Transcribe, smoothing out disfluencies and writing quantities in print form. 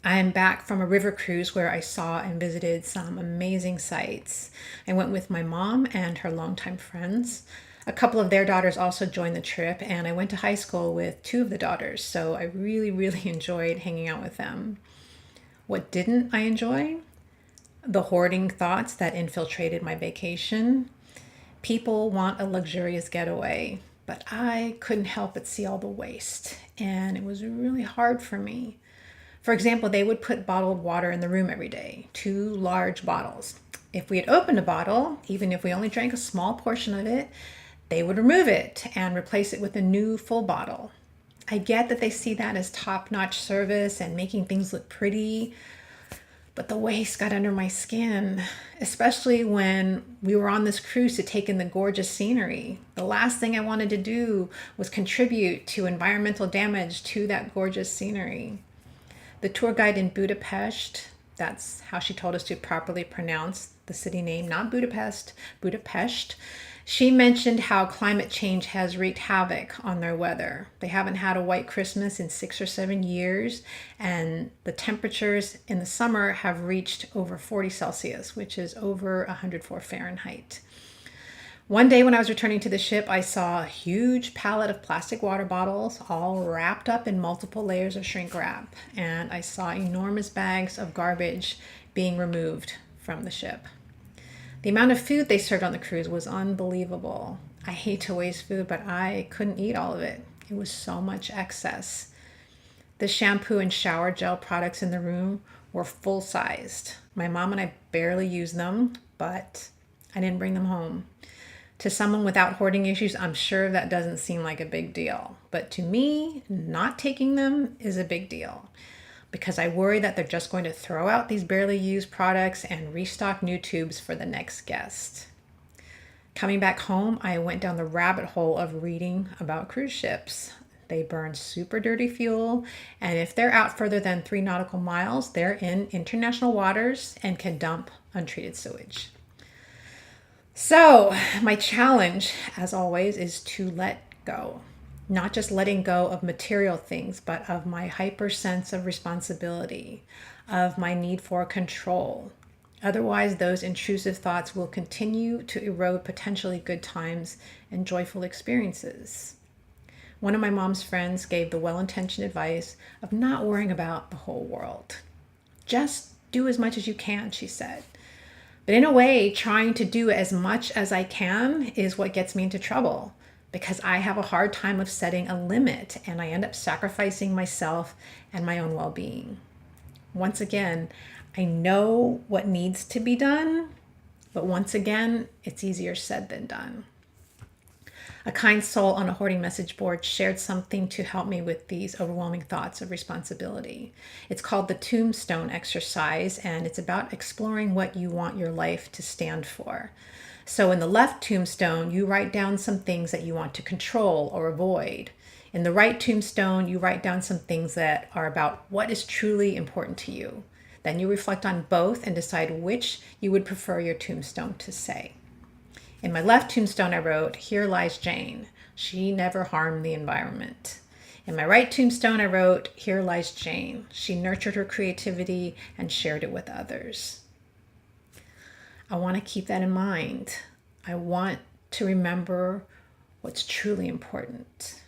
I'm back from a river cruise where I saw and visited some amazing sights. I went with my mom and her longtime friends. A couple of their daughters also joined the trip, and I went to high school with two of the daughters, so I really, really enjoyed hanging out with them. What didn't I enjoy? The hoarding thoughts that infiltrated my vacation. People want a luxurious getaway, but I couldn't help but see all the waste, and it was really hard for me. For example, they would put bottled water in the room every day, two large bottles. If we had opened a bottle, even if we only drank a small portion of it, they would remove it and replace it with a new full bottle. I get that they see that as top notch service and making things look pretty, but the waste got under my skin, especially when we were on this cruise to take in the gorgeous scenery. The last thing I wanted to do was contribute to environmental damage to that gorgeous scenery. The tour guide in Budapest, that's how she told us to properly pronounce the city name, not Budapest, Budapest. She mentioned how climate change has wreaked havoc on their weather. They haven't had a white Christmas in 6 or 7 years, and the temperatures in the summer have reached over 40 Celsius, which is over 104 Fahrenheit. One day when I was returning to the ship, I saw a huge pallet of plastic water bottles all wrapped up in multiple layers of shrink wrap, and I saw enormous bags of garbage being removed from the ship. The amount of food they served on the cruise was unbelievable. I hate to waste food, but I couldn't eat all of it. It was so much excess. The shampoo and shower gel products in the room were full sized. My mom and I barely used them, but I didn't bring them home. To someone without hoarding issues, I'm sure that doesn't seem like a big deal. But to me, not taking them is a big deal because I worry that they're just going to throw out these barely used products and restock new tubes for the next guest. Coming back home, I went down the rabbit hole of reading about cruise ships. They burn super dirty fuel, and if they're out further than 3 nautical miles, they're in international waters and can dump untreated sewage. So, my challenge, as always, is to let go. Not just letting go of material things, but of my hyper sense of responsibility, of my need for control. Otherwise, those intrusive thoughts will continue to erode potentially good times and joyful experiences. One of my mom's friends gave the well intentioned advice of not worrying about the whole world. Just do as much as you can, she said. But in a way, trying to do as much as I can is what gets me into trouble because I have a hard time of setting a limit and I end up sacrificing myself and my own well being. Once again, I know what needs to be done, but once again, it's easier said than done. A kind soul on a hoarding message board shared something to help me with these overwhelming thoughts of responsibility. It's called the tombstone exercise, and it's about exploring what you want your life to stand for. So in the left tombstone, you write down some things that you want to control or avoid. In the right tombstone, you write down some things that are about what is truly important to you. Then you reflect on both and decide which you would prefer your tombstone to say. In my left tombstone, I wrote, "Here lies Jane. She never harmed the environment." In my right tombstone, I wrote, "Here lies Jane. She nurtured her creativity and shared it with others." I want to keep that in mind. I want to remember what's truly important.